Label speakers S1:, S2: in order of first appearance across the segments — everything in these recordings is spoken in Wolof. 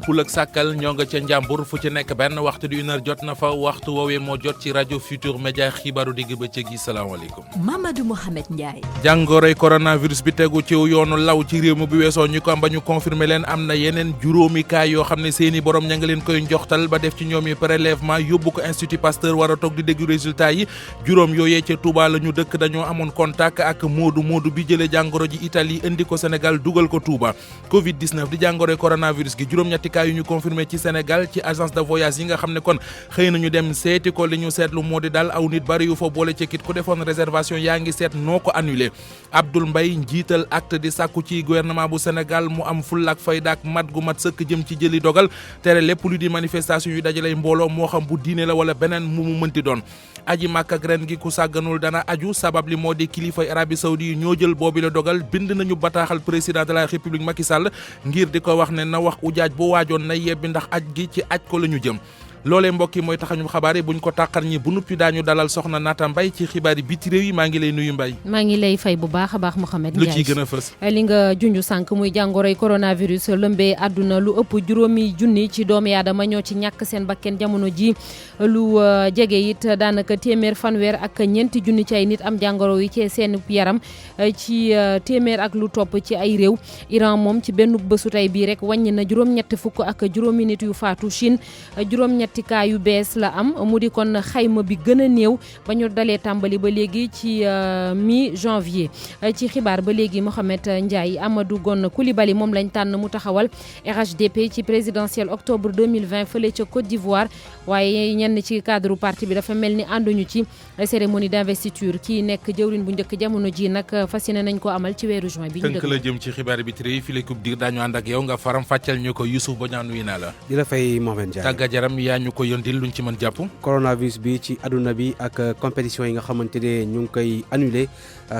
S1: Pul ak Sàkkal ñoo nga ca Njàmbur fu ci nekk benn waxtu di 1h jot na fa waxtu woowee moo jot ci rajo Futur Média xibaaru digg bëccëg yi salaamaaleykum.
S2: Mamadou Mohamed Ndiaye.
S1: jàngoroy coronavirus bi tegu ci yoonu law ci réew mi bi weesoo ñu ko am ba ñu confirmer leen am na yeneen juróomi cas yoo xam ne seeni borom ña nga leen koy njoxtal ba def ci ñoom yi prélèvement yóbbu ko Institut Pasteur war a toog di déglu résultat yi juróom yooyee ca Touba la ñu dëkk dañoo amoon contact ak Moodu bi jëlee jàngoro ji Italie indi ko Sénégal dugal ko Touba Covid 19 di jàngoroy coronavirus gi juróom-ñetti cas yu ñu confirmé ci Sénégal ci agence de voyage yi nga xam ne kon xëy nañu dem seeti ko li ñu seetlu moo di daal aw nit bari yu fa boole ci kit ku defoon réservation yaa ngi seet noo ko annulé Abdoul Mbaye njiital acte di sàkku ci gouvernement bu Sénégal mu am fulla ak fayda ak mat gu mat sëkk jëm ci jëli dogal tere lépp lu di manifestation yu dajalay mbooloo moo xam bu diine la wala beneen mu mënti doon aji màkk ak ren gi ku sàgganul dana aju sabab li moo di kilifay Arabie Saoudi yi ñoo jël boobi la dogal bind nañu bataaxal président de la République Macky Sall ngir di ko wax ne na wax ujaaj bu waajoon na yebbi ndax aj gi ci aj ko la ñu jëm loolee mbokk yi mooy taxañu xabaar yi buñ ko tàqar ñi bu nuppi daañu dalal soxna Naata Mbaye ci xibaar yi biti réew yi maa ngi lay nuyu Mbaye.
S2: maa ngi lay fay bu baax a baax Mouhamed Ndiaye
S1: lu ciy gën a fës.
S2: li nga junj sànq muy jàngoroy coronavirus lëmbee àdduna lu ëpp juróomi junni ci doomi aadama ñoo ci ñàkk seen bakken jamono ji lu jege it daanaka téeméer fanweer ak ñeenti junni ci ay nit am jàngoro yi ci seen yaram ci téeméer ak lu topp ci ay réew Iran moom ci benn bésu tey bii rek wàññi na juróom-ñetti fukk ak juróomi nit yu faatu Chine juróom-ñetti cas yu bees la am mu di kon xayma bi gën a néew ba ñu dalee tàmbali ba léegi ci mi-janvier ci xibaar ba léegi Mohamed Ndiaye Amadou Gon Coulibaly moom lañ tànn mu taxawal RHDP ci présidentielle octobre 2020 fële ca Côte d'Ivoire waaye ñenn ci cadre parti bi dafa mel ni ànduñu ci cérémonie d'investiture kii nekk jëwriñ bu njëkk jamono ji nag fas yéene nañ ko amal ci weeru juin bi ñu
S1: tënk la jëm ci xibaar bi tëree fii la coupe dir daañu ànd ak yow nga faram fàcceel ñu ko Youssouf ba ñaan nuyu naa la
S3: di la fay Mohamed Ndiaye
S1: tàggat yaram yaa ñu ko yëndil luñ ci mën jàpp
S3: coronavirus bi ci àdduna bi ak compétition yi nga xamante ne ñu ngi koy annulé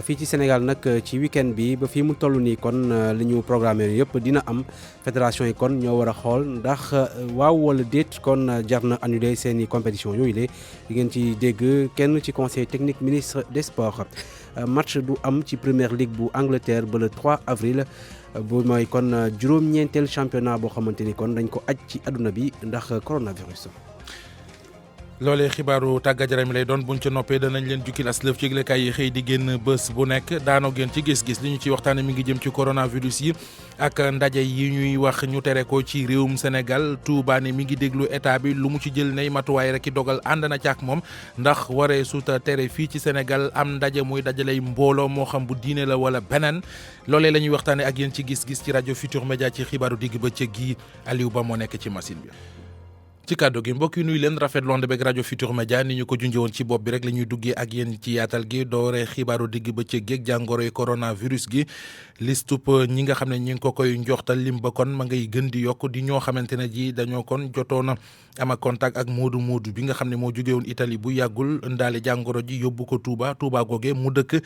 S3: fii ci Sénégal nag ci week-end bi ba fii mu toll nii kon li ñu programmé yëpp dina am fédération yi kon ñoo war a xool ndax waaw wala déet kon jar na annulé seen i compétition yooyu la di ngeen ci dégg kenn ci conseil technique ministre des sports match du am ci première ligue bu Angleterre ba le 3 avril bu mooy kon juróom-ñeenteel championnat boo xamante ni kon dañ ko aj ci àdduna bi ndax coronavirus.
S1: loolee xibaaru tàggat yaram lay doon buñ ca noppee danañ leen jukkil aslëf ci yëglekaay yi xëy di génn bés bu nekk daanoo gën ci gis-gis li ñu ci waxtaane mi ngi jëm ci coronavirus yi ak ndaje yi ñuy wax ñu tere ko ci réewum Sénégal Touba ne mi ngi déglu état bi lu mu ci jël nay matuwaay rek i dogal ànd na ci ak moom ndax waree suta tere fii ci Sénégal am ndaje muy dajalay mbooloo moo xam bu diine la wala beneen loolee la ñuy waxtaane ak yéen ci gis-gis ci rajo Futur Média ci xibaaru digg bëccëg gi Aliou Ba moo nekk ci machine bi ci kàddu gi mbokk yi nuyu leen rafetlu ànd beeg rajo Futur Média ni ñu ko junjee woon ci bopp bi rek la ñuy duggee ak yéen ci yaatal gi doore xibaaru digg bëccëg geeg jàngoroy coronavirus gi listub ñi nga xam ne ñi ngi ko koy njoxtal lim ba kon ma ngay gën di yokk di ñoo xamante ne ji dañoo kon jotoon a am ak contact ak Moodu bi nga xam ne moo jógee woon Italie bu yàggul ndaale jàngoro ji yóbbu ko Touba googee mu dëkk.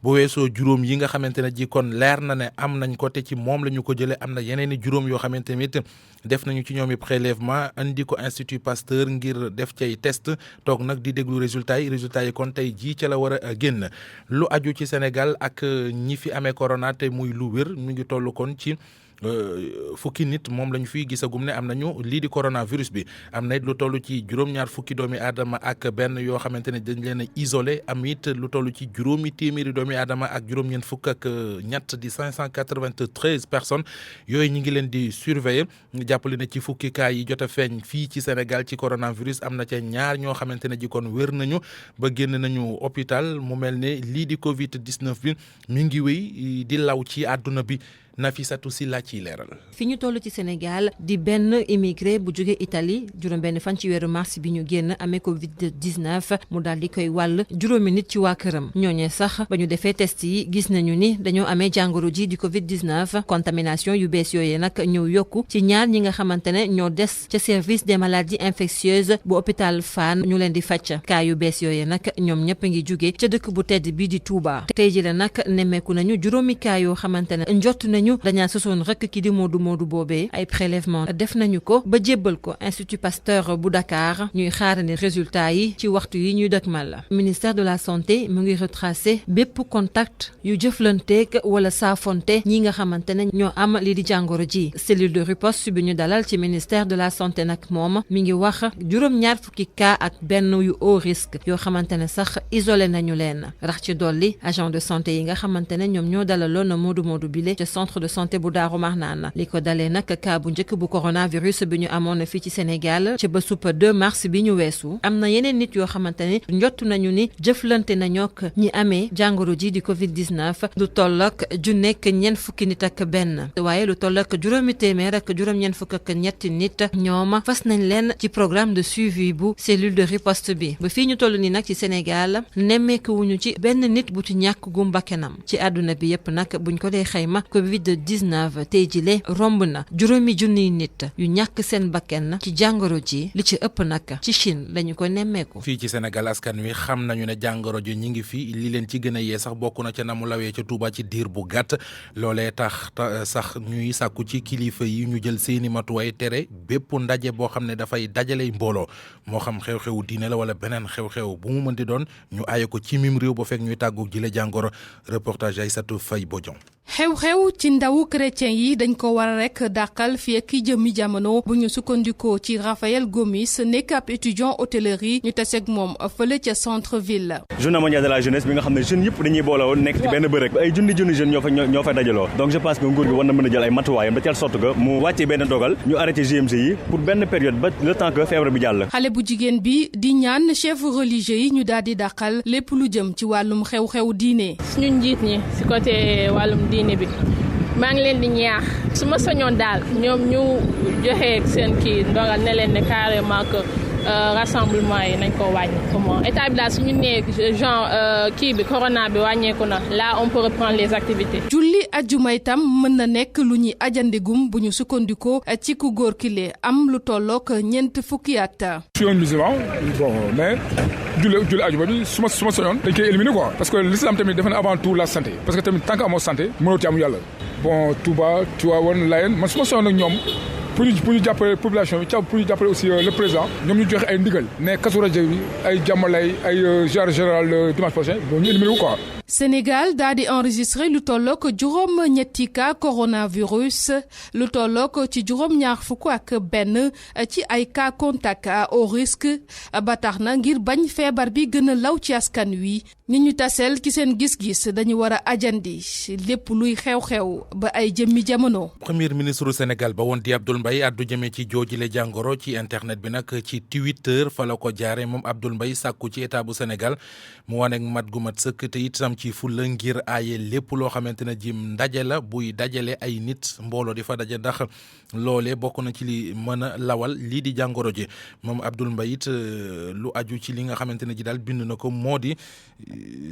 S1: bu weesoo juróom yi nga xamante ne ji kon leer na ne am nañ ko te ci moom la ñu ko jëlee am na yeneen i juróom yoo xamante tamit def nañu ci ñoom i prélèvement andi ko Institut Pasteur ngir def cay test toog nag di déglu résultats yi kon tey jii ca la war a génn lu aju ci Sénégal ak ñi fi amee corona te muy lu wér mu ngi toll kon ci fukki nit moom la ñu fiy gisagum ne am nañu lii di coronavirus bi am na it lu toll ci juróom-ñaar fukki doomi aadama ak benn yoo xamante ne dañ leen a isolé am it lu toll ci juróomi téeméeri doomi aadama ak juróom-ñeent fukk ak ñett di 593 personnes yooyu ñi ngi leen di surveiller jàppale ne ci fukki cas yi jot a feeñ fii ci Sénégal ci coronavirus am na ca ñaar ñoo xamante ne ji kon wér nañu ba génn nañu hôpital mu mel ne lii di Covid 19 bi mi ngi wéy di law ci àdduna bi. Nafissatou Sylla ciy leeral.
S4: fi ñu toll ci Sénégal di benn immigré bu jóge Italie juróom-benn fan ci weeru mars bi ñu génn amee Covid 19 mu daal di koy wàll juróomi nit ci waa këram ñooñee sax ba ñu defee test yi gis nañu ni dañoo amee jàngoro ji di Covid 19 contamination yu bees yooyee nag ñëw yokku ci ñaar ñi nga xamante ne ñoo des ca service des maladies infectieuses bu hôpital Fann ñu leen di fàcc cas yu bees yooyee nag ñoom ñëpp ngi jóge ca dëkk bu tedd bi di Touba tey jii la nag nemmeeku nañu juróomi cas yoo xamante ne njott nañu nañu dañaa sosoon rek ki di Modou boobee ay prélèvement def nañu ko ba jébbal ko Institut Pasteur bu Dakar ñuy xaarandi résultat yi ci waxtu yi ñuy dëkkmal. Ministère de la santé mu ngi retracé bépp contact yu jëflanteeg wala saafonte ñi nga xamante ne ñoo am lii di jàngoro ji. cellule de riposte bi ñu dalal ci ministère de la santé nag moom mi ngi wax juróom-ñaar fukki cas ak benn yu haut risque yoo xamante ne sax isolé nañu leen rax ci dolli agent de santé yi nga xamante ne ñoom ñoo dalaloon Modou bile ca centre de santé bu Daaru Marnaan li ko dalee nag cas bu njëkk bu coronavirus bi ñu amoon fii ci Sénégal ci bésub 2 mars bi ñu weesu am na yeneen nit yoo xamante ne njott nañu ni jëflante nañoo ak ñi amee jàngoro ji di Covid-19 lu tollook ju nekk ñeent fukki nit ak benn waaye lu tollook juróomi téeméer ak juróom-ñeent fukk ak ñetti nit ñoom fas nañ leen ci programme de suivi bu cellule de riposte bi ba fii ñu toll nii nag ci Sénégal nemmeekuwuñu ci benn nit bu ci ñàkk gu bakkanam ci àdduna bi yépp nag buñ ko dee xayma Covid-19 tey jile romb na juróomi junniy nit yu ñàkk seen bakkan ci jàngoro ji li ci ëpp nag ci Chine lañu ko nemmeeku.
S1: fii ci Sénégal askan wi xam nañu ne jàngoro ji ñi ngi fi li leen ci gën a yee sax bokk na ca na mu lawee ca Touba ci diir bu gàtt loolee tax sax ñuy sàkku ci kilifa yi ñu jël seeni matuwaay tere bépp ndaje boo xam ne dafay dajale mbooloo moo xam xew-xewu diine la wala beneen xew-xew bu mu mënti doon ñu aaye ko ci mim réew ba fekk ñuy tàggu ji la jàngoro reportage Aïssatou Faye Bodian.
S5: xew-xew ci ndawu chrétien yi dañ ko war a rek dàqal fii ak jëmmi jamono bu ñu sukkandikoo ci Raphaël Gomis nekk ab étudiant hôtellerie ñu taseeg moom fële ca centre ville.
S6: journée mondiale de la jeunesse bi nga xam ne jeunes yëpp dañuy boole woon nekk ci benn bërëb ay junni jeunes ñoo fa dajaloo donc je pense que nguur gi war na mën a jël ay matuwaayam de telle sorte que mu wàccee benn dogal ñu arrêté GMG yi pour benn période ba le temps que feebar bi jàll.
S5: xale bu jigéen bi di ñaan chef religieux yi ñu daal di dàqal lépp lu jëm ci wàllum xew-xew diine.
S7: suñu njiit ñi si côté wàllum diine bi maa ngi leen di ñaax su ma sañoon daal ñoom ñu joxe seen kii ndogal ne leen ne carrément que rassemblement yi nañ ko wàññi. comment état bi daal suñu nee genre kii bi corona bi wàññeeku na là on peut reprendre les activités.
S5: julli ajjuma itam mën na nekk lu ñuy ajandigum bu ñu sukkandikoo ci ku góor kile am lu tollook ñeent fukki at.
S8: je suis un musulman bon mais julli ajjuma bi su ma soñoon dañ koy éliminer quoi parce que l'islam tamit dafa ne avant tout la santé parce que tamit tant que amoo santé mënoo ci am yàlla. bon Touba Tivaouane Layène man su ma soxla nag ñoom pour ñu jàppale population bi pour ñu jàppale aussi le président ñoom ñu joxe ay ndigal ne Kazu Rajab bi ay jàmmalay ay genre général dimanche prochain boo ñu éliminé wu quoi.
S5: Sénégal daal di enregistré lu tollook juróom ñetti cas coronavirus lu tollook ci juróom ñaar fukk ak benn ci ay cas contact à haut risque ba tax na ngir bañ feebar bi gën a law ci askan wi ni ñu taseel ci seen gis-gis dañu war a ajandi lépp luy xew-xew ba ay jëmmi jamono.
S1: premier ministre du Sénégal ba woon di Abdoul Mbaye addu jëmee ci joojile jàngoro ci internet bi nag ci Twitter fa la ko jaare moom Abdoul Mbaye sàkku ci état bu Sénégal mu wane mat gu mat sëkk te itam ci fulla ngir aaye lépp loo xamante ne jim ndaje la buy dajale ay nit mbooloo di fa daje ndax loolee bokk na ci li mën a lawal lii di jàngoro ji moom Abdoul Mbaye it lu aju ci li nga xamante ne ji daal bind na ko moo di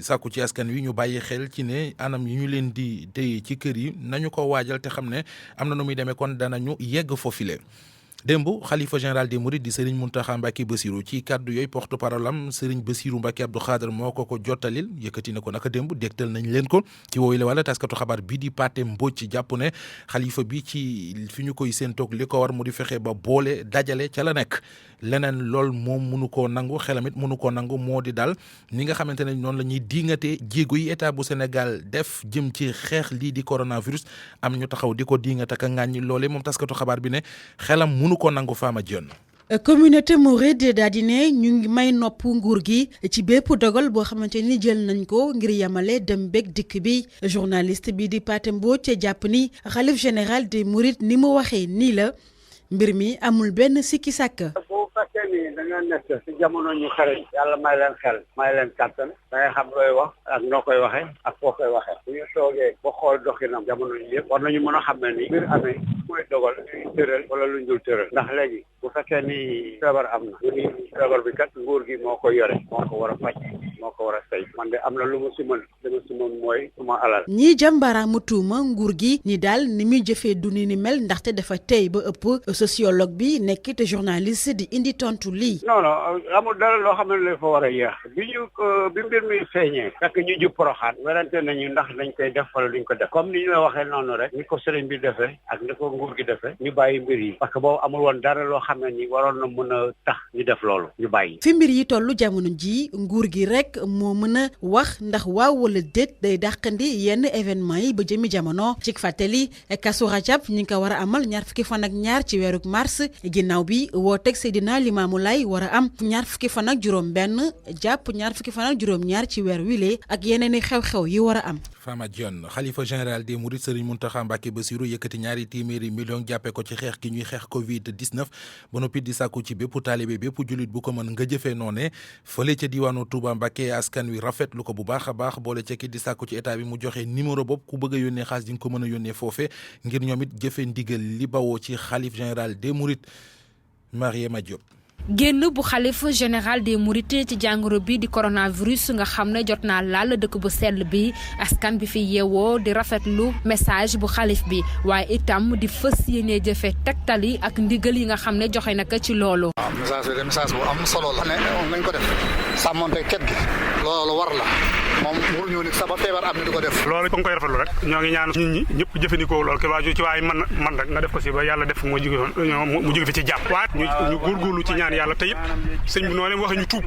S1: sàkku ci askan wi ñu bàyyi xel ci ne anam yi ñu leen di téye ci kër yi nañu ko waajal te xam ne am na nu muy demee kon danañu yegg foofile. démb xalifa général des mourides di Serigne Mountakha Mbacké Bassirou ci kàddu yooyu porte parole am Serigne Bassirou Mbacké Abdou Khadre moo ko jottalil yëkkati na ko naka démb dégtal nañ leen ko ci wooyu la wala taskatu xabaar bii di Pathé Mbodj jàpp ne xalifa bi ci fi ñu koy séentoog li ko war mu di fexe ba boole dajale ca la nekk leneen lool moom mënu koo nangu xelamit mënu koo nangu moo di daal ni nga xamante ne noonu la ñuy diingatee jéego yi état bu Sénégal def jëm ci xeex lii di coronavirus am ñu taxaw di ko diingat ak a ŋàññi loole moom taskatu xabaar bi ne xelam mënu koo nangu Fama Dione.
S9: communauté mouride daal di ne ñu ngi may nopp nguur gi ci bépp dogal boo xamante ni jël nañ ko ngir yamale dem beeg dikk bi journaliste bi di Pathé Mbodj jàpp ni xalif général des mourides ni mu waxee nii la mbir mi amul benn sikki sàkk.
S10: bu fekkee ni da nga nekk ci jamono ñu xarañ yàlla may leen xel may leen kàttan da ngay xam looy wax ak noo koy waxee ak foo koy waxee bu ñu toogee ba xool doxinam jamono yi yëpp war nañu mën a xam ne ni mbir amee mooy dogal luñ tëral wala luñ dul tëral ndax léegi bu fekkee ni feebar am na ñu ni feebar bi kat nguur gi moo ko yore moo ko war a faj moo ko war a saytu man de am na lu ma si mën li ma si mën mooy suma alal.
S9: ñii jàmbaaraamu tuuma nguur gi ni daal ni muy jëfee du ni mel ndaxte dafa tey ba ëpp sociologue bi nekk te journaliste di indi tontu lii.
S10: non amul dara loo xam ne dafa war a yéex bi mbir mi feeñee fekk ñu jub Porokhane werante nañu ndax dañ koy def wala duñ ko def comme ni ñu la waxee noonu rek ni ko sëriñ bi defee ak ni ko nguur gi defee ñu bàyyi mbir yi parce que boobu amul woon dara loo xam ne ni waroon na mën a tax ñu def loolu ñu bàyyi.
S9: fi mbir yi tollu jamono ji nguur gi rek moo mën a wax ndax waaw wala déet day dàqandi yenn événement yi ba jëmi jamono ci fàttali Kazu Rajab ñi ngi ko war a amal 22 fan ak ñaar ci weeru mars ginnaaw bi wooteeg Seydina Limaamu Laay war a am 20 fan ak juróom-benn jàpp 20 fan ak juróom-ñaar ci weer wile ak yeneen i xew-xew yi war a am.
S1: Fama Dione xalifa général des Mourides Serigne Mountakha Mbacké Bassirou yëkkati ñaari téeméeri million jàppe ko ci xeex gi ñuy xeex Covid 19 ba noppi di sàkku ci bépp taalibe bépp jullit bu ko mën nga jëfee noone fële ca diwaanu Touba Mbacké askan wi rafetlu ko bu baax a baax boole ca ki di sàkku ci état bi mu joxe numéro bopp ku bëgg a yónnee xaalis di nga ko mën a yónnee foofe ngir ñoom it jëfee ndigal li bawoo ci xalif général des Mourides Mariama Diop.
S11: génn bu xalif général des Mourides ci jàngoro bi di coronavirus nga xam ne jot naa laal dëkk bu sell bi askan bi fi yeewoo di rafetlu message bu xalif bi waaye itam di fës yéene jëfe tegtal yi ak ndigal yi nga xam ne joxe na ko ci loolu.
S12: waaw message bu am solo la. nañ ko def sàmmonte cet gi loolu war la moom waruñoo nit sax ba feebar am ni di ko def. loolu ko nga koy rafetlu rek ñoo ngi ñaan nit ñi ñëpp jëfandikoo loolu ci waaye man rek nga def ko si ba yàlla def mu jóge fi ci jàpp waaye ñu góorgóorlu ci ñaan yàlla te it sëñ bi noonu waxe ñu tuub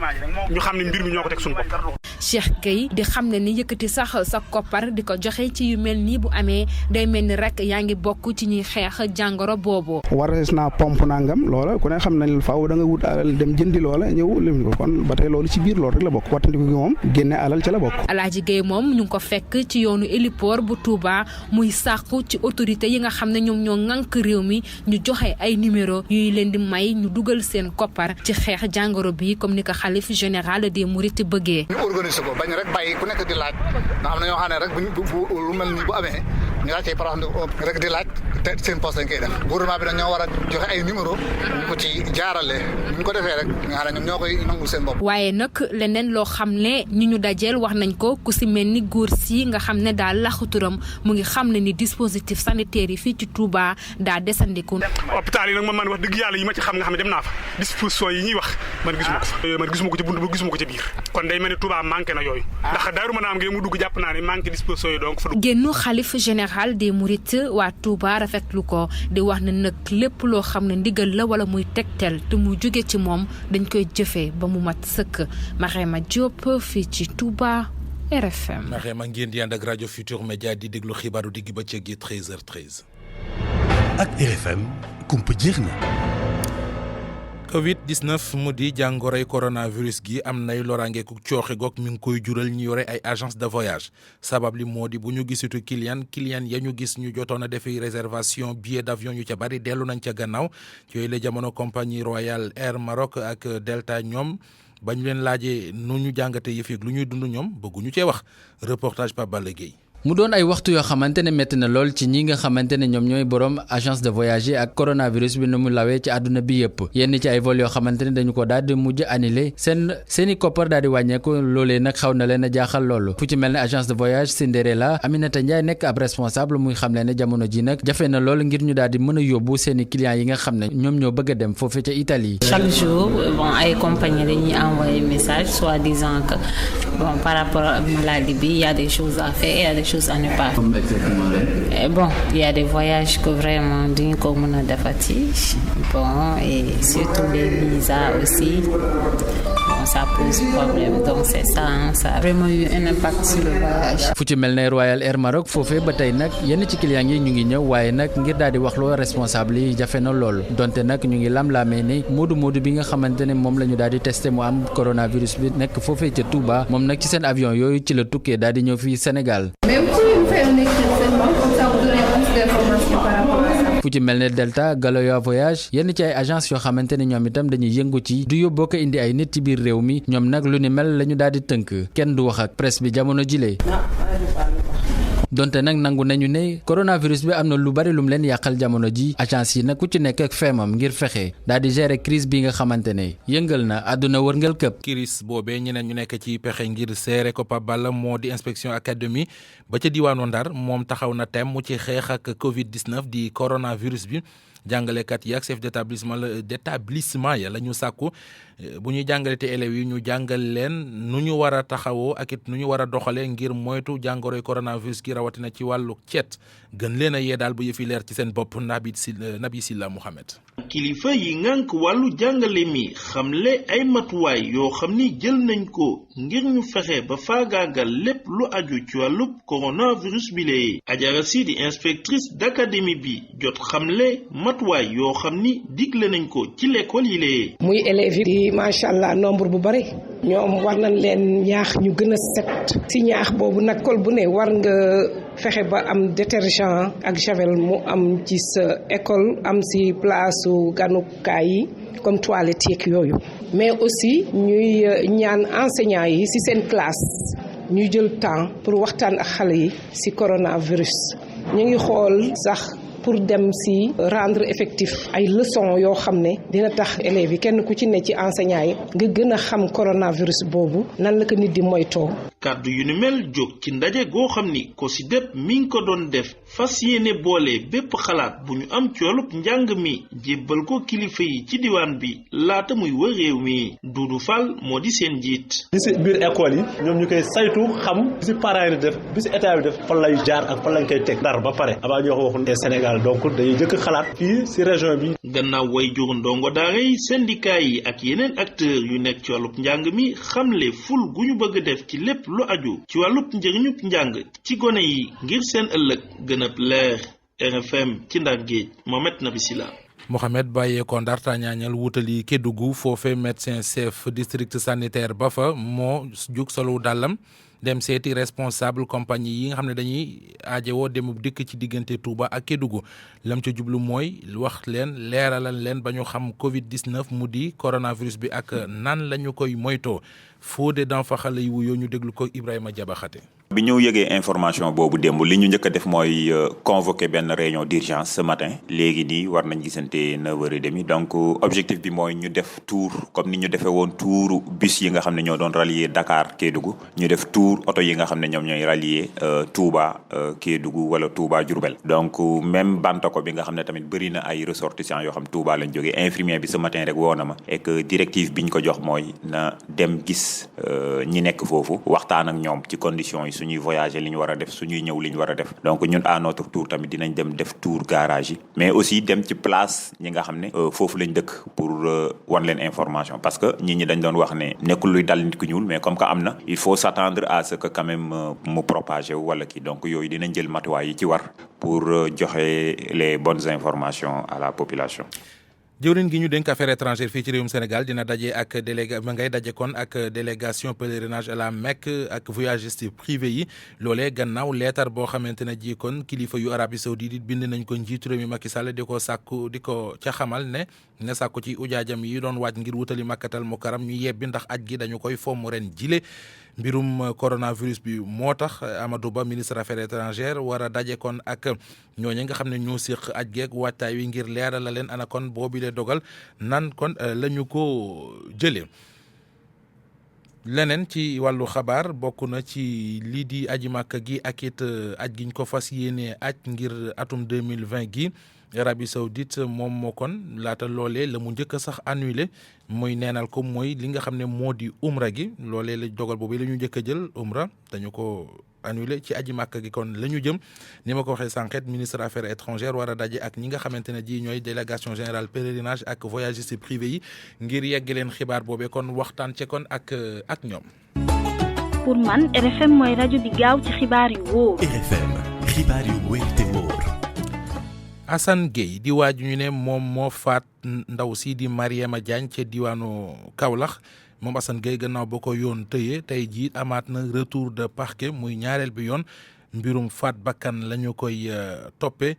S12: ñu xam ne mbir mi ñoo ko teg suñu bopp.
S11: Cheikh Gueye di xam ne ni yëkkati sax sa koppar di ko joxe ci yu mel nii bu amee day mel ni rek yaa ngi bokk ci ñuy xeex jàngoro boobu.
S13: warees naa pompe nangam loola ku ne xam nañ faaw da nga wut alal dem jëndi loola ñëw lim ko kon ba tey loolu ci biir loolu rek la bokk wattandiku gi moom génne alal ca la bokk. Alaaji
S11: Gueye moom ñu ngi ko fekk ci yoonu héliport bu Touba muy sàkku ci autorité yi nga xam ne ñoom ñoo ŋànk réew mi ñu joxe ay numéro yuy leen di may ñu dugal seen koppar ci xeex jàngoro bi comme ni ko xalif général des Mourides bëggee.
S12: ñu organiser ko bañ rek bàyyi ku nekk di laaj nga xam ne ñoo xam ne rek bu lu mel nii bu amee ñu laaj ay par rek di laaj te seen poste lañ koy def gouvernement bi nag ñoo war a joxe ay numéro ñu ko ci jaarale ñu ko defee rek nga xam ne ñoom ñoo koy nangul seen bopp.
S11: waaye nag leneen loo xam ne ñu dajeel wax nañ ko ku si mel ni góor si nga xam ne daal laxu turam mu ngi xam ne ni dispositif sanitaire yi fii ci Touba daa desandiku.
S8: hôpital yi nag man wax dëgg yàlla yi ma ci xam nga xam ne dem naa fa disposition yi ñuy wax man gisuma ko ci bunt ba gisuma ko ci biir kon day mel ni Touba manqué na yooyu ndax daaru mën a am ngeen mu dugg jàpp naa ne manqué disposition yi donc fa
S11: génnu xalif général des Mourides waa Touba rafetlu ko di wax ne nag lépp loo xam ne ndigal la wala muy tegtal te mu jóge ci moom dañ koy jëfee ba mu mat sëkk. Mariama Diop fii ci Touba RFM.
S1: Mariama ngeen di ànd ak rajo Futur Média di déglu xibaaru digg bëccëg gi 13h13.
S14: ak RFM kumpa jeex na.
S1: Covid-19 mu di jàngoroy coronavirus gi am nay loraange ku cooxe goog mi ngi koy jural ñu yore ay agence de voyage sabab li moo di bu ñu gisitu client ya ñu gis ñu jotoon a defi réservation billet d'avion ñu ca bari dellu nañ ca gannaaw ci yooyu la jamono compagnie Royal Air Maroc ak Delta ñoom ba ñu leen laajee nu ñu jàngate yëf yi lu ñuy dund ñoom bëgguñu cee wax reportage Pape Balla Gueye.
S15: mu doon ay waxtu yoo xamante ne métti na lool ci ñi nga xamante ne ñoom ñooy borom agence de voyage yi ak coronavirus bi nu mu lawee ci àdduna bi yëpp yenn ci ay vol yoo xamante ne dañu ko daal di mujj annulé seeni koppar daal di wàññeeku loolee nag xaw na leen a jaaxal loolu fu ci mel ne agence de voyage Cinderella Aminata Ndiaye nekk ab responsable muy xam leen ne jamono ji nag jafe na lool ngir ñu daal di mën a yóbbu seeni clients yi nga xam ne ñoom ñoo bëgg a dem foofu ca Italie.
S16: Chaque jour ay compagnie dañuy envoyer message soit disant que par rapport à maladie bi y a des choses à faire et y a des choses à ne pas.
S15: Comme exactement là.
S16: Bon, il y a des voyages que vraiment duñu ko mën a defati bon et surtout les visas aussi bon ça pose problème donc c'est ça ça a vraiment eu un impact sur le voyage.
S15: fu ci mel ne Royal Air Maroc foofee ba tey nag yenn ci clients yi ñu ngi ñëw waaye nag ngir daal di wax loo responsable yi jafe na lool donte nag ñu ngi lam-laamee ni moodu bi nga xamante ne moom la ñu daal di testé mu am coronavirus bi nekk foofee ca Touba moom nag ci seen avion yooyu ci la tukkee daal di ñëw fii Sénégal. fu ci mel ne Delta Galoya Voyage yenn ci ay agence yoo xamante ne ñoom itam dañuy yëngu ci du yóbboo ko indi ay nit ci biir réew mi ñoom nag lu ni mel la ñu daal di tënk kenn du wax ak presse bi jamono jile. donte nag nangu nañu ne coronavirus bi am na lu bari lum leen yàqal jamono ji agence yi nag ku ci nekk ak feemam ngir fexe daal di gérer crise bi nga xamante ne yëngal na àdduna wërngal këpp.
S1: crise boobee ñeneen ñu nekk ci pexe ngir seere ko Pape Balla moo di inspection académie ba ca diwaanu Ndar moom taxaw na tem mu ci xeex ak Covid-19 di coronavirus bi. jàngalekat yi ak chef d'établissement ya la ñu sàkku bu ñuy jàngalete élèves yi ñu jàngal leen nu ñu war a taxawoo ak it nu ñu war a doxalee ngir moytu jàngoroy coronavirus gi rawatina ci wàllu cet gën leen a yee daal bu yëfi leer ci seen bopp Nabi Silla Mouhamed.
S17: kilifa yi ngànk wàllu jàngale mi xamle ay matuwaay yoo xam ni jël nañ ko ngir ñu fexe ba faagaagal lépp lu aju ci wàllu coronavirus bi lee Ajara Si di inspectrice d'académie bi jot xamle matuwaay yoo xam ni digle nañ ko ci l'école yi lee
S18: muy élèves yi macha allah nombre bu bari ñoom war nañ leen ñaax ñu gën a set si ñaax boobu nag école bu ne war nga fexe ba am détergent ak javel mu am ci sa école am si place ganukaay yi comme toilette yeeg yooyu mais aussi ñuy ñaan enseignants yi si seen classe ñuy jël temps pour waxtaan ak xale yi si coronavirus ñu ngi xool sax pour dem si rendre effectif ay leçons yoo xam ne dina tax élèves yi kenn ku ci ne ci enseignants yi nga gën a xam coronavirus boobu nan la ko nit di moytoo.
S17: kàddu yu ni mel jóg ci ndaje goo xam ni COSYDEP mi ngi ko doon def fas yéene boole bépp xalaat bu ñu am ci wàllub njàng mi jébbal ko kilifa yi ci diwaan bi laata muy wër réew mi Doudou Fall moo di seen njiit.
S19: bi si biir école yi ñoom ñu koy saytu xam bi si parents yi def bi si état bi def fan lay jaar ak fan lañ koy teg Ndar ba pare avant ñu wax waxu Sénégal donc dañuy jëkk xalaat fii si région bi.
S17: gannaaw way jur ndongo daara yi syndicat yi ak yeneen acteurs yu nekk ci wàllub njàng mi xamle ful gu ñu bëgg def ci lépp lu aju ci wàllub njëriñub njàng ci gone yi ngir seen ëllëg gën a leer. RFM ci Ndar Géej Mohamed Nabi Silla.
S1: Mohamed bàyyeekoo Ndar tàñaañal wutali Kédougou foofe médecin chef district sanitaire ba fa moo jug solo dàllam dem seeti responsable compagnie yi nga xam ne dañuy aajowoo demub dikk ci diggante Touba ak Kédougou lam ca jublu mooy wax leen leeralal leen ba ñu xam Covid-19 mu di coronavirus bi ak nan la ñu koy moytoo Fodé Danfaxala yi wuyoo ñu déglu ko Ibrahima Diabaxate.
S20: bi ñu yëgee information boobu démb li ñu njëkk a def mooy convoquer benn réunion d'urgence ce matin léegi nii war nañ gisante 9h30 donc objectif bi mooy ñu def tour comme ni ñu defee woon tour bus yi nga xam ne ñoo doon rallier Dakar Kédougou ñu def tour oto yi nga xam ne ñoom ñooy rallier Touba Kédougou wala Touba Diourbel donc même Bantako bi nga xam ne tamit bëri na ay ressortissants yoo xam Touba lañ jógee infirmier bi ce matin rek woo na ma et que directive bi ñu ko jox mooy na dem gis ñi nekk foofu waxtaan ak ñoom ci conditions yi suñuy voyager li ñu war a def suñuy ñëw li ñu war a def donc ñun à notre tour tamit dinañ dem def tour garage yi mais aussi dem ci place ñi nga xam ne foofu lañ dëkk pour wan leen information parce que nit ñi dañ doon wax ne nekkul luy dal nit ku ñuul mais comme que am na il faut s'attendre à ce que quand même mu propager wu wala kii donc yooyu dinañ jël matuwaay yi ci war pour joxe les bonnes informations à la population.
S1: jëwriñ gi ñu dénk affaires étrangères fii ci réewum Sénégal dina daje ak ngay daje kon ak délégation pèlerinage à la Mecque ak voyagistes privés yi loolee gannaaw leetar boo xamante ne ji kon kilifa yu Arabie Saoudite bind nañ ko njiitu réew mi Macky Sall di ko sàkku di ko ca xamal ne sàkku ci ujaajam yi doon waaj ngir wutali Makkatal Mukarram ñu yebbi ndax aj gi dañu koy fomm ren jile mbirum coronavirus bi moo tax Amadou Ba ministre affaires étrangères war a daje kon ak ñooñu nga xam ne ñoo séq aj geeg waajtaay wi ngir leeral la leen ana kon boobi lee dogal nan kon la ñu ko jëlee. leneen ci wàllu xabaar bokk na ci lii di aji màkk gi ak it aj giñ ko fas yéene aj ngir atum 2020 gi Arabie Saoudite moom moo kon laata loolee la mu njëkk a sax annulé mooy neenal ko mooy li nga xam ne moo di umra gi loolee la dogal boobu la ñu njëkk a jël umra dañu ko annulé ci aji màkk gi kon la ñu jëm ni ma ko waxee sànqet ministre affaires étrangères war a daje ak ñi nga xamante ne ji ñooy délégation générale pèlerinage ak voyagistes privés yi ngir yegg leen xibaar boobee kon waxtaan ci kon ak ñoom.
S21: pour man RFM mooy rajo bi gaaw ci xibaar yu wóor.
S14: RFM xibaar yu wóor te wóor.
S1: Assane Gueye di waaju ñu ne moom moo faat ndaw si di Mariama Diagne ca diwaanu Kaolack moom Assane Gueye gannaaw ba ko yoon tëye tey jii amaat na retour de parquet muy ñaareel bi yoon mbirum faat bakkan la ñu koy toppee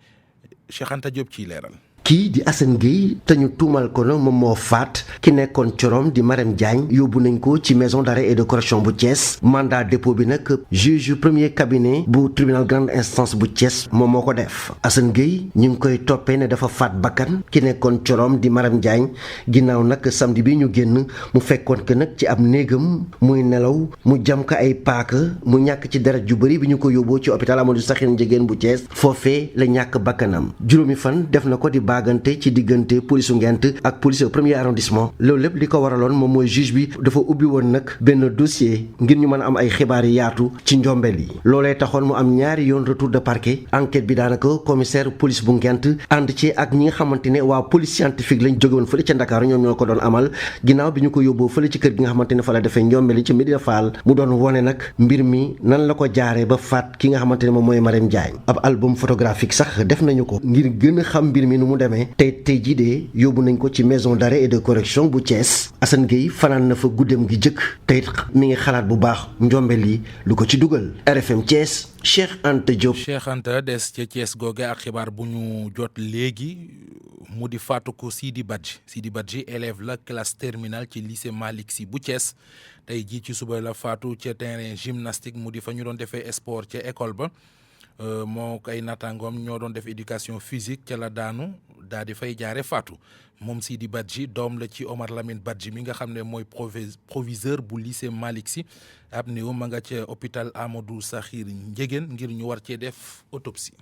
S1: Cheikh Anta Diop ciy leeral.
S2: kii di Assane Gueye te ñu tuumal ko na moom moo faat ki nekkoon corom di Marème Diagne yóbbu nañ ko ci maison d'arrêt et de correction bu Thiès mandat dépôt bi nag juge premier cabinet bu tribunal grande instance bu Thiès moom moo ko def Assane Gueye ñu ngi koy toppee ne dafa faat bakkan ki nekkoon corom di Marème Diagne ginnaaw nag samedi bi ñu génn mu fekkoon ko nag ci ab néegam muy nelaw mu jam ko ay paaka mu ñàkk ci deret ju bëri bi ñu ko yóbboo ci hôpital Amadou Sakhir Ndiéguène bu Thiès foofee la ñàkk bakkanam juróomi fan def na ko di baagante ci diggante polisu Ngent ak police premier arrondissement loolu lépp li ko waraloon moom mooy juge bi dafa ubbi woon nag benn dossier ngir ñu mën a am ay xibaar yi yaatu ci njombel yi loolee taxoon mu am ñaari yoon retour de parquet enquête bi daanaka commissaire police bu Ngent ànd ci ak ñi nga xamante ne waa police scientifique lañ jóge woon fële ca Ndakaaru ñoom ñoo ko doon amal ginnaaw bi ñu ko yóbboo fële ci kër gi nga xamante ne fa la defee njombel yi ci Médina Fall mu doon wone nag mbir mi nan la ko jaaree ba faat ki nga xamante ne moom mooy Marème Diagne ab album photographique sax def nañu ko ngir gën a xam mbir mi nu mu demee tey jii de yóbbu nañ ko ci maison d'arrêt et de correction bu Thiès Assane Gueye fanaan na fa guddeem gi jëkk tey mi ngi xalaat bu baax njombel yi lu ko ci dugal RFM Thiès Cheikh Anta Diop.
S1: Cheikh Anta des ca Thiès googe ak xibaar bu ñu jot léegi mu di faatu ko Sidi Badji élève la classe terminale ci lycée Malick Sy bu Thiès tey jii ci suba la faatu ca terrain gymnastique mu di fa ñu doon defee sport ca école ba moo ay nattaangoom ñoo doon def éducation physique ca la daanu daal di fay jaare faatu moom Sidi Badji doom la ci Omar Lamine Badji mi nga xam ne mooy proviseur bu lycée Malick Sy ab néew ma nga ca hôpital Amadou Sakhir Ndiéguène ngir ñu war cee def autopsie.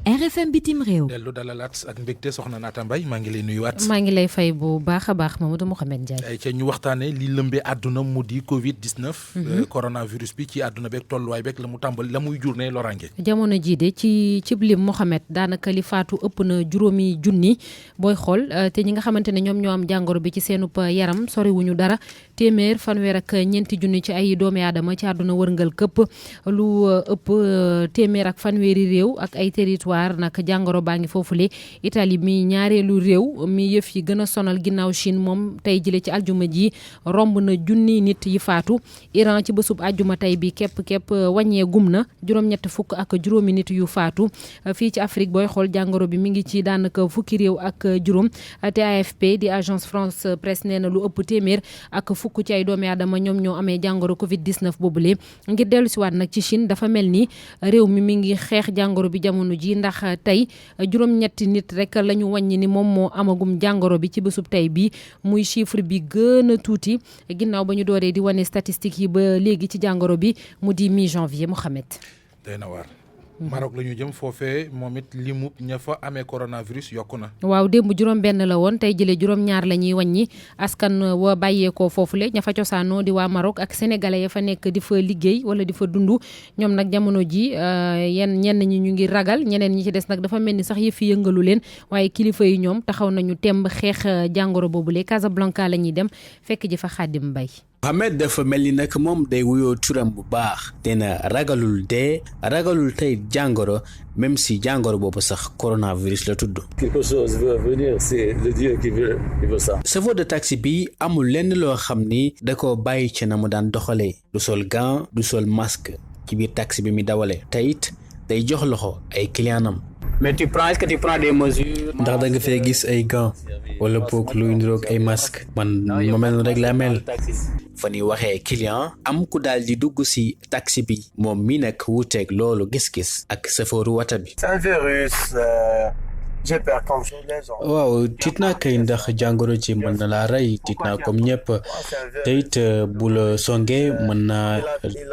S22: RFM bitim réew.
S1: dellu dalalaat ak mbégte soxna Naata Mbaye maa ngi lay nuyuwaat.
S22: maa ngi lay fay bu baax a baax Mamadou Mouhamed Ndiaye.
S1: ay ca ñu waxtaanee li lëmbee àdduna mu di Covid 19. coronavirus bi ci àdduna beeg tolluwaay beeg la mu tàmbali la muy jur ne loraange.
S22: jamono jii de ci lim Mouhamed daanaka li faatu ëpp na juróomi junni booy xool te ñi nga xamante ne ñoom ñoo am jàngoro bi ci seenub yaram soriwuñu dara téeméer fanweer ak ñeenti junni ci ay doomi aadama ci àdduna wërngal këpp lu ëpp téeméer ak fanweeri réew ak ay territoire nag jàngoro baa ngi foofule Italie mi ñaareelu réew mi yëf yi gën a sonal ginnaaw Chine moom tey jële ci aljuma ji romb na junni nit yi faatu Iran ci bésub aljuma tey bi képp wàññee gum na juróom-ñett fukk ak juróomi nit yu faatu fii ci Afrique booy xool jàngoro bi mi ngi ci daanaka fukki réew ak juróom te AFP di agence France Presse nee na lu ëpp téeméer ak fukk ci ay doomi aadama ñoom ñoo amee jàngoro Covid 19 boobule ngir dellu siwaat nag ci Chine dafa mel ni réew mi ngi xeex jàngoro bi jamono ji ndax tey juróom-ñetti nit rek la ñu wàññi ni moom moo amagum jàngoro bi ci bésub tey bi muy chiffre bi gën a tuuti ginnaaw ba ñu dooree di wane statistiques yi ba léegi ci jàngoro bi mu di mi-janvier Mouhamed.
S1: day na waar. Maroc la ñu jëm foofee moom it limu ña fa amee coronavirus yokku na.
S22: waaw démb juróom-benn la woon tey jëlee juróom-ñaar la ñuy wàññi askan wa bàyyeekoo foofule ña fa cosaanoo di waa Maroc ak sénégalais ya fa nekk di fa liggéey wala di fa dund ñoom nag jamono ji ñenn ñi ñu ngi ragal ñeneen ñi ci des nag dafa mel ni sax yëf yi yëngalu leen waaye kilifa yi ñoom taxaw nañu temb xeex jàngoro boobule Casablanca la ñuy dem fekk ji fa Xaadim Mbay.
S23: Mohamed dafa mel ni nag moom day wuyoo turam bu baax te na ragalul dee ragalul tey jàngoro même si jàngoro boobu sax coronavirus la tudd.
S24: quelque chose veut venir, c'est le Dieu qui veut ça.
S23: chauffeur de taxi bi amul lenn loo xam ni da ko bàyyi ci na mu daan doxalee du sol gant du sol masque ci biir taxi bi mi dawale te it day jox loxo ay clientam.
S24: mais est-ce que tu prends des mesures.
S23: ndax da nga fee gis ay gants wala boog luy niroog ay masque man ma mel rek laa mel. fa ñuy waxee client am ku daal di dugg ci taxi bi moom mi nag wuuteeg loolu gis-gis ak safooru wata bi.
S24: c'est un virus. j'ai peur comme les gens.
S23: waaw tiit naa kay ndax jàngoro ji mën na laa rey tiit naa comme ñëpp te it bu la songee mën naa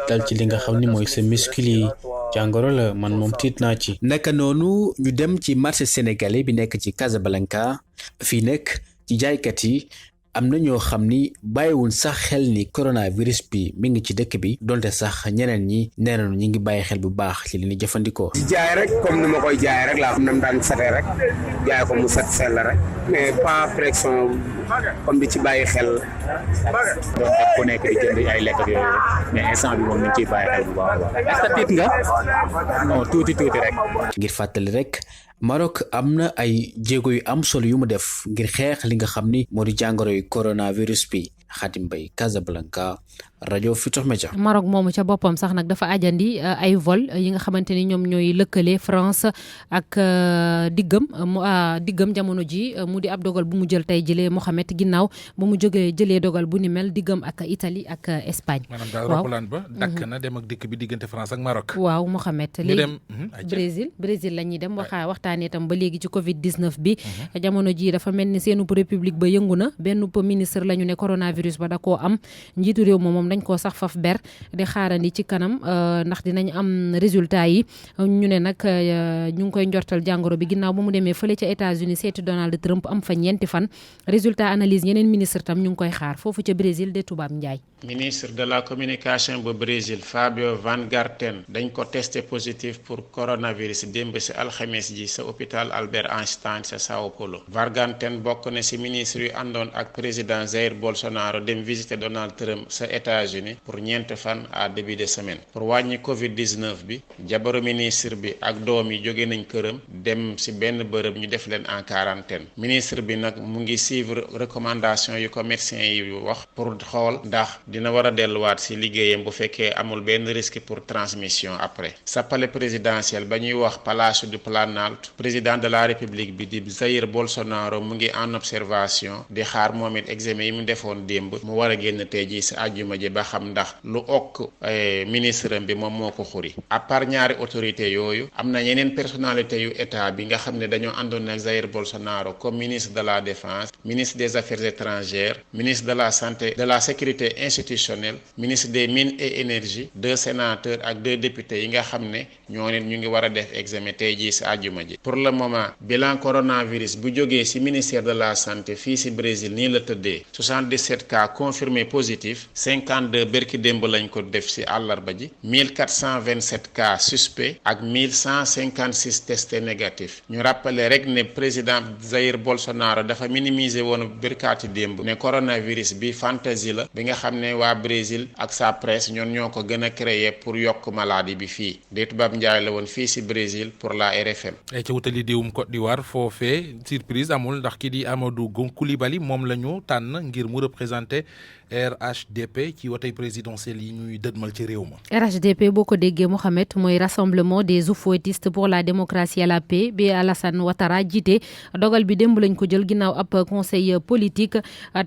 S23: dal ci li nga xam ni mooy sa muscle yi jàngoro la man moom tiit naa ci. naka noonu ñu dem ci marché sénégalais bi nekk ci Casablanca fii nekk ci jaaykat yi am na ñoo xam ni bàyyiwul sax xel ni coronavirus bi mi ngi ci dëkk bi donte sax ñeneen ñi nee nañu ñu ngi bàyyi xel bu baax ci li ñuy jëfandikoo.
S25: di jaay rek comme ni ma koy jaay rek laa xam ne mu daan setee rek jaay ko mu set sell rek mais pas pression comme di ci bàyyi xel.
S26: doon def ku nekk di jënd ay lekk ak yooyu mais instant bi moom ñu ngi ciy bàyyi xel bu baax a baax. est-ce que tiit nga non tuuti rek.
S23: ngir fàttali rek. Maroc am na ay jéego yu am solo yu mu def ngir xeex li nga xam ni moo di jàngoro yu coronavirus bi Xaadim Mbay Casablanca rajo Futurs Médias.
S22: Maroc moomu ca boppam sax nag dafa ajandi ay vol yi nga xamante ni ñoom ñooy lëkkale France ak diggam jamono ji mu di ab dogal bu mu jël tey jëlee Mohamed ginnaaw ba mu jëlee dogal bu ni mel diggam ak Italie ak Espagne.
S1: maanaam daal roppalaan ba dakk na dem ak dikk bi diggante France ak Maroc.
S22: waaw Mohamed léegi Brésil la ñuy dem waxtaanee tam ba léegi ci Covid 19 bi. jamono ji dafa mel ni seenu république ba yëngu na benn ministre la ñu ne coronavirus ba da koo am njiitu réew moom dañ koo sax faf ber di xaarandi ci kanam ndax dinañ am résultat yi ñu ne nag ñu ngi koy njortal jàngoro bi ginnaaw ba mu demee fële ca États-Unis seeti Donald Trump am fa ñeenti fan résultat analyse yeneen ministre tam ñu ngi koy xaar foofu ca Brésil de Toubab Ndiaye.
S3: ministre de la communication bu Brésil Fabio Van Garten dañ ko testé positif pour coronavirus démb si alxames ji sa hôpital Albert Einstein sa Sao Paulo. Van Garten bokk na si ministre yu àndoon ak président Jair Bolsonaro dem visiter Donald Trump sa États-Unis pour ñeenti fan à début de semaine pour wàññi Covid 19 bi jabaru ministre bi ak doom yi jóge nañ këram dem si benn bërëb ñu def leen en quarantaine ministre bi nag mu ngi suivre recommandation yu ko médecin yi wax pour xool ndax dina war a delluwaat si liggéeyam bu fekkee amul benn risque pour transmission après sa palais présidentiel ba ñuy wax Palácio do Planalto président de la république bi di Jair Bolsonaro mu ngi en observation di xaar moom it examen yi mu defoon démb mu war a génn tey jii si àjjuma ji ba xam ndax lu okk ministre bi moom moo ko xuri à part ñaari autorité yooyu am na yeneen personnalité yu état bi nga xam ne dañoo àndoon ak Jair Bolsonaro comme ministre de la défense ministre des affaires étrangères ministre de la santé de la sécurité institutionnelle ministre des mines et énergie 2 sénateurs ak 2 députés yi nga xam ne ñoo nit ñu ngi war a def examen tey jii si àjjuma ji pour le moment bilan coronavirus bu jógee si ministère de la santé fii si Brésil nii la tëddee 77 cas confirmés positifs 52 bërki démb lañ ko def si àllarba ji 1427 cas suspects ak 1156 testés négatifs ñu rappeler rek ne président Jair Bolsonaro dafa minimiser woon bërkaati démb ne coronavirus bi fantaisie la bi nga xam ne waa Brésil ak sa presse ñoo ko gën a créer pour yokk maladie bi fii de Toubab Ndiaye la woon fii si Brésil pour la RFM.
S1: ay ca wutali diwum Côte d'Ivoire foofee surprise amul ndax kii di Amadou Coulibaly moom la ñu tànn ngir mu représenter RHDP ci wotey présidentielle yi ñuy dëdmal ci réew ma.
S22: RHDP boo ko déggee Mohamed mooy rassemblement des oufouettistes pour la démocratie et la paix bi Alassane Ouattara jiite dogal bi démb lañ ko jël ginnaaw ab conseil politique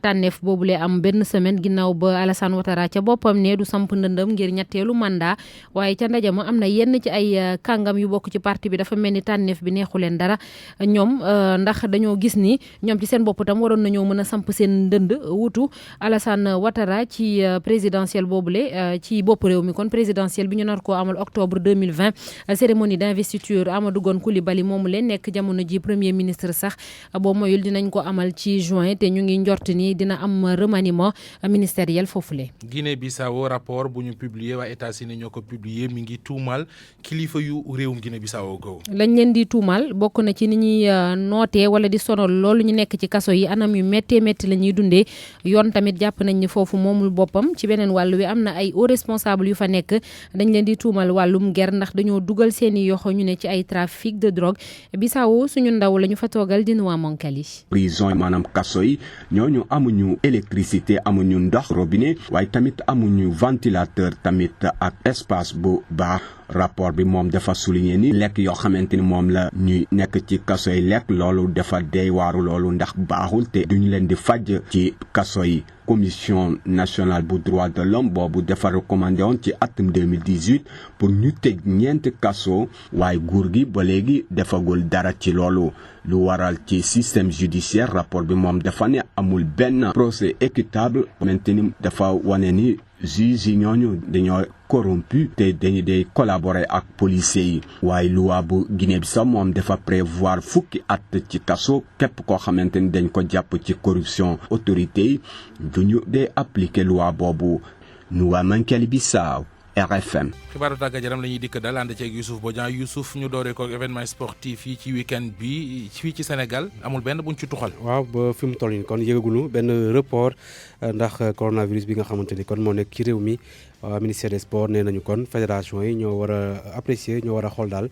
S22: tànneef boobule am benn semaine ginnaaw ba Alassane Ouattara ca boppam ne du samp ndëndëm ngir ñetteelu mandat waaye ca ndaje ma am na yenn ci ay kàngam yu bokk ci parti bi dafa mel ni tànneef bi neexu leen dara ñoom ndax dañoo gis ni ñoom ci seen bopp tam waroon nañoo mën a samp seen ndënd wutu Alassane Ouattara ci présidentielle boobule ci bopp réew mi kon présidentielle bi ñu nar koo amal octobre 2020 cérémonie d'investiture Amadou Coulibaly moomu leen nekk jamono ji premier ministre sax boo moyul dinañ ko amal ci juin te ñu ngi njort ni dina am remaniement ministériel foofule.
S1: Guinée-Bissau rapport bu ñu publier waa États-Unis ñoo ko publier mi ngi tuumal kilifa yu réewum Guinée-Bissau go
S22: lañ leen di tuumal bokk na ci ni ñuy nootee wala di sonal loolu ñu nekk ci kaso yi anam yu méttee métti la ñuy dundee yoon tamit jàpp nañ ni foofu moomul boppam ci beneen wàllu wi am na ay hauts responsables yu fa nekk dañ leen di tuumal wàllum ger ndax dañoo dugal seeni yoxo ñu ne ci ay trafic de drogue Bissau suñu ndaw la ñu fa toogal di Noa Monkali.
S4: prison maanaam kaso yi ñooñu amuñu électricité amuñu ndox robinet waaye tamit amuñu ventilateur tamit ak espace bu baax. rapport bi moom dafa souligner ni lekk yoo xamante ni moom la ñuy nekk ci kaso yi lekk loolu dafa dey waaru loolu ndax baaxul te duñu leen di faj ci kaso yi. commission nationale bu droit de l'homme boobu dafa recommandé woon ci atum 2018 pour ñu tëj ñeenti kaso waaye nguur gi ba léegi defagul dara ci loolu lu waral ci système judiciaire rapport bi moom dafa ne amul benn procès équitable xamante ni dafa wane ni juge yi ñooñu dañoo corrompu te dañu day collaborer ak policiers yi waaye loi bu Guinée-Bissau moom dafa prévoir fukki at ci kaso képp koo xamante ni dañ ko jàpp ci corruption autorité yi duñu dee appliquer loi boobu Noa Monkali Bissau RFM.
S1: xibaaru tàggat yaram la ñuy dikk dal ànd ceeg Youssouf Bodian Youssouf ñu dooree ko événement sportif yi ci week-end bi fii ci Sénégal amul benn buñ ci tuxal.
S5: waaw ba fi mu toll nii kon yëgaguñu benn report ndax coronavirus bi nga xamante ni kon moo nekk ci réew mi ministère des sports nee nañu kon fédération yi ñoo war a apprécier ñoo war a xool daal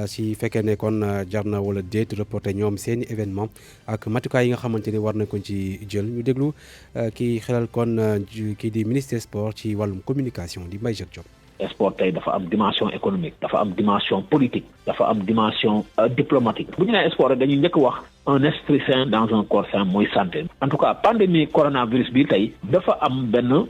S5: si fekkee ne kon jar na wala déet reporter ñoom seeni événement ak matukaay yi nga xamante ni war na ko ci jël ñu déglu kii xelal kon kii di ministre des sports ci wàllum communication di Mbaye Jacques Diop.
S6: sport tey dafa am dimension économique dafa am dimension politique dafa am dimension diplomatique bu ñu nee sport dañuy njëkk wax un esprit sain dans un corps sain mooy santé en tout cas pandémie coronavirus bi tey dafa am benn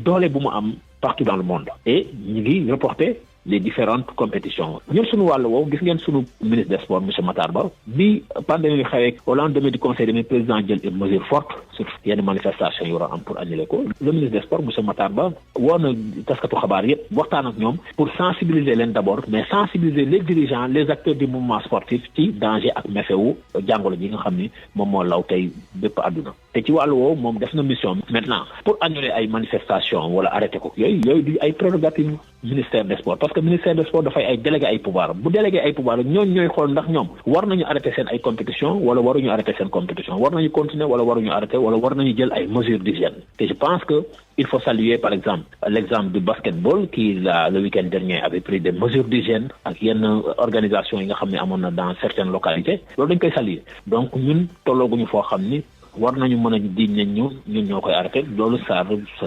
S6: doole bu mu am partout dans le monde et ñu ngi reporter les différentes compétitions ñun suñu wàll woowu gis ngeen suñu ministre des sports monsieur Matar Ba bi pandémie bi xewee au lendemain du conseil des ministres président jël une mesure forte sur yenn manifestation yi war a am pour annuler ko le ministre des sports monsieur Matar Ba woo na taskatu xabaar yëpp waxtaan ak ñoom pour sensibiliser leen d'abord mais sensibiliser les dirigeants les acteurs du mouvement sportif ci danger ak méfait wu jàngoro ji nga xam ni moom moo law tey bépp àdduna te ci wàllu woowu moom def na mission maintenant pour annuler ay manifestation wala arrêter ko yooyu du ay prérogatives ministère des sports parce que ministère des sports dafay ay délégué ay pouvoir bu délégué ay pouvoir ñooñu ñooy xool ndax ñoom war nañu arrêter seen ay compétition wala waruñu arrêter seen compétition war nañu continuer wala waruñu arrêter wala war nañu jël ay mesures d'hygiène te je pense que il faut saluer par exemple l'exemple du basketball qui le week-end dernier avait pris des mesures d'hygiène ak yenn organisation yi nga xam ne amoon na dans certaines localités loolu dañ koy saluer donc ñun tollooguñu foo xam ni war nañu mën a diñ nañ ñun ñoo koy arrêté loolu ça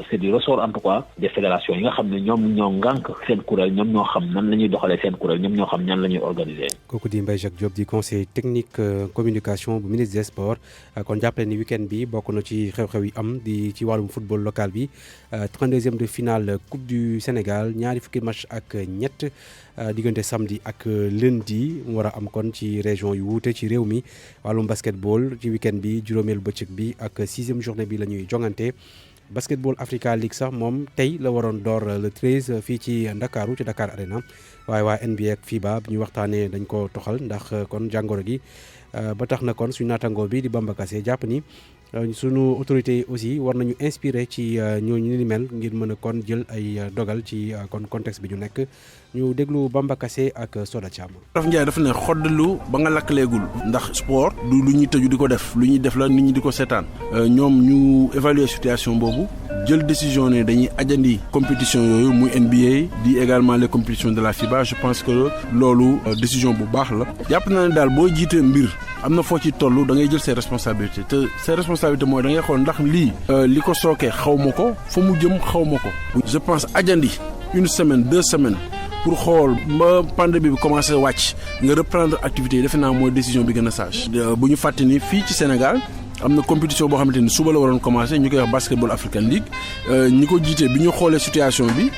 S6: c'est du ressort en tout cas des fédérations yi nga xam ne ñoom ñoo ngànk seen kuréel ñoom ñoo xam nan la ñuy doxalee seen kuréel ñoom ñoo xam ñan la ñuy organiser.
S5: kooku di Mbaye Jacques Diop di conseil technique communication bu ministre des sports kon jàppale ni week-end bi bokk na ci xew-xew yi am di ci wàllum football local bi 32e de finale coupe du Sénégal ñaari fukki match ak ñett diggante samedi ak lundi mu war a am kon ci région yu wuute ci réew mi wàllum basketball ci week-end bi juróomeelu bëccëg bi ak 6e journée bi la ñuy jongante basketball Africa League sax moom tey la waroon door le 13 fii ci Ndakaaru ci Dakar Arena waaye waa NBA ak FIBA bi ñu waxtaanee dañ ko toxal ndax kon jàngoro gi ba tax na kon suñu naatangoo bi di Bamba Kassé jàpp ni sunu autorités yi aussi war nañu inspiré ci ñooñu ni mel ngir mën a kon jël ay dogal ci kon contexte bi ñu nekk ñu déglu Bamba Kassé ak Soda Thiam.
S7: Raf Ndiaye dafa ne xoddalu ba nga lakkaleegul ndax sport du lu ñuy tëju di ko def lu ñuy def la nit ñi di ko seetaan ñoom ñu évaluer situation boobu jël décision ne dañuy ajandi compétition yooyu muy NBA di également les compétitions de la FIBA je pense que loolu décision bu baax la jàpp naa ne daal boo jiitee mbir am na foo ci toll da ngay jël ses responsabilités te ses responsabilités mooy da ngay xool ndax lii li ko sookee xaw ma ko fa mu jëm xaw ma ko je pense ajandi 1 semaine 2 semaines pour xool ba pandémie bi commencé wàcc nga reprendre activité yi defe naa mooy décision bi gën a sage bu ñu fàtte ni fii ci Sénégal am na compétition boo xamante ni suba la waroon commencé ñu koy wax basketball African League ñi ko jiite bi ñu xoolee situation bi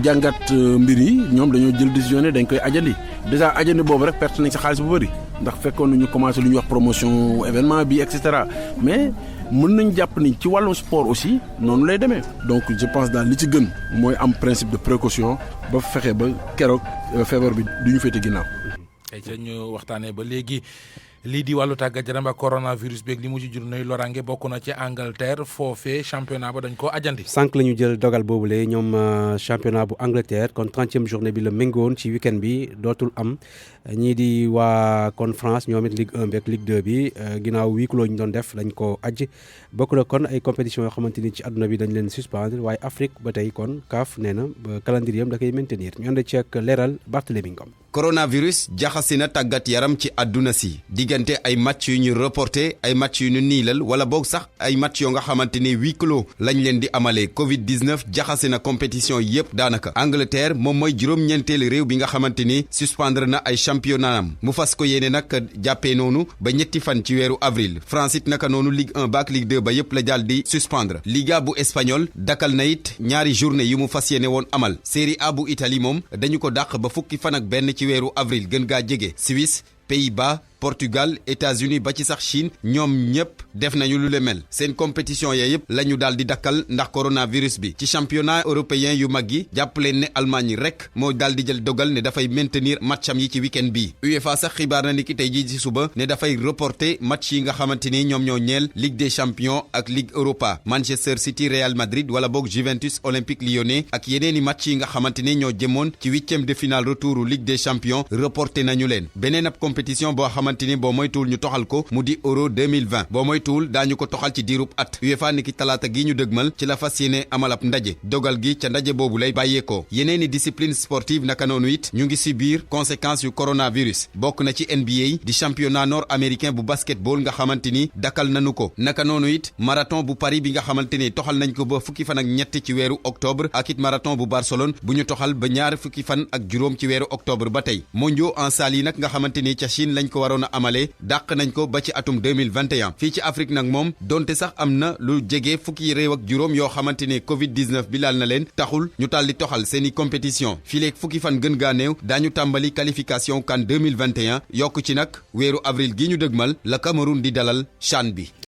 S7: jàngat mbir yi ñoom dañoo jël décision ne dañ koy ajandi déjà ajandi boobu rek perte nañ sa xaalis bu bëri ndax fekkoon nañu commencé lu ñuy wax promotion événement bi et cetera mais mën nañ jàpp ni ci wàllum sport aussi noonu lay demee donc je pense daal li ci gën mooy am principe de précaution ba fexe ba keroog feebar bi du ñu féete ginnaaw.
S1: ay ca ñu waxtaanee ba léegi lii di wàllu tàggat yaram ak coronavirus beeg li mu ci jur nay loraange bokk na ci Angleterre foofee championnat ba dañ ko ajandi.
S5: sànq la ñu jël dogal boobule ñoom championnat bu Angleterre kon 30e journée bi la méngoon ci week-end bi dootul am ñii di waa kon France ñoom it Ligue 1 beeg Ligue 2 bi ginnaaw huis clos ñu doon def lañ ko aj bokk na kon ay compétition yoo xamante ni ci àdduna bi dañ leen suspendre waaye Afrique ba tey kon CAF nee na calendrier am da koy maintenir ñu ànd ci ak leeral Barthélémy Ngom.
S9: coronavirus jaxasi na tàggat yaram ci àdduna si diggante ay match yu ñu reporté ay match yu ñu niilal wala boog sax ay match yoo nga xamante ni huis clos lañ leen di amalee Covid 19 jaxase na compétition yépp daanaka Angleterre moom mooy juróom-ñeenteelu réew bi nga xamante ni suspendre na ay championnat am mu fas ko yéene nag jàppee noonu ba ñetti fan ci weeru avril France it naka noonu Ligue 1 ba ak Ligue 2 ba yépp la jàll di suspendre Liga bu espagnol dakal na it ñaari journée yu mu fas yéene woon amal Série A bu Italie moom dañu ko dàq ba fukki fan ak benn ci weeru avril gën gaa jege Suisse Pays-Bas Portugal États-Unis ba ci sax Chine ñoom ñëpp def nañu lu le mel seen compétition ya yëpp la ñu daal di dakkal ndax coronavirus bi ci championnat européen yu mag yi jàpp leen ne Allemagne rek moo daal di jël dogal ne dafay maintenir matcham yi ci week-end bii UEFA sax xibaar na ni ki tey jii ci suba ne dafay reporter match yi nga xamante ni ñoom ñoo ñeel Ligue des champions ak Ligue Europa Manchester City Real Madrid wala boog Juventus Olympique Lyonnais ak yeneeni match yi nga xamante ni ñoo jëmoon ci 8e de finale retouru Ligue des champions reporter nañu leen beneen ab compétition boo xamante ni boo moytuwul ñu toxal ko mu di Euro 2020 boo moytuwul daañu ko toxal ci diirub at UEFA niki talaata gi ñu dëgmal ci la fas yéene amal ab ndaje dogal gi ca ndaje boobu lay bàyyeekoo yeneeni discipline sportive naka noonu it ñu ngi si biir conséquences yu coronavirus bokk na ci NBA di championnat nord américain bu basketball nga xamante ni dakkal nañu ko naka noonu it marathon bu Paris bi nga xamante ni toxal nañ ko ba fukki fan ak ñett ci weeru octobre ak it marathon bu Barcelone bu ñu toxal ba ñaar fukki fan ak juróom ci weeru octobre ba tey mondiaux en salle yi nag nga xamante ni ca Chine lañ ko waroon a amalee dàq nañ ko ba ci atum 2021 fii ci Afrique nag moom donte sax am na lu jege fukki réew ak juróom yoo xamante ne Covid 19 bi laal na leen taxul ñu tàlli toxal seeni compétition fileeg fukki fan gën gaa néew daañu tàmbali qualification CAN 2021 yokk ci nag weeru avril gi ñu dëgmal la Cameroun di dalal CHAN bi.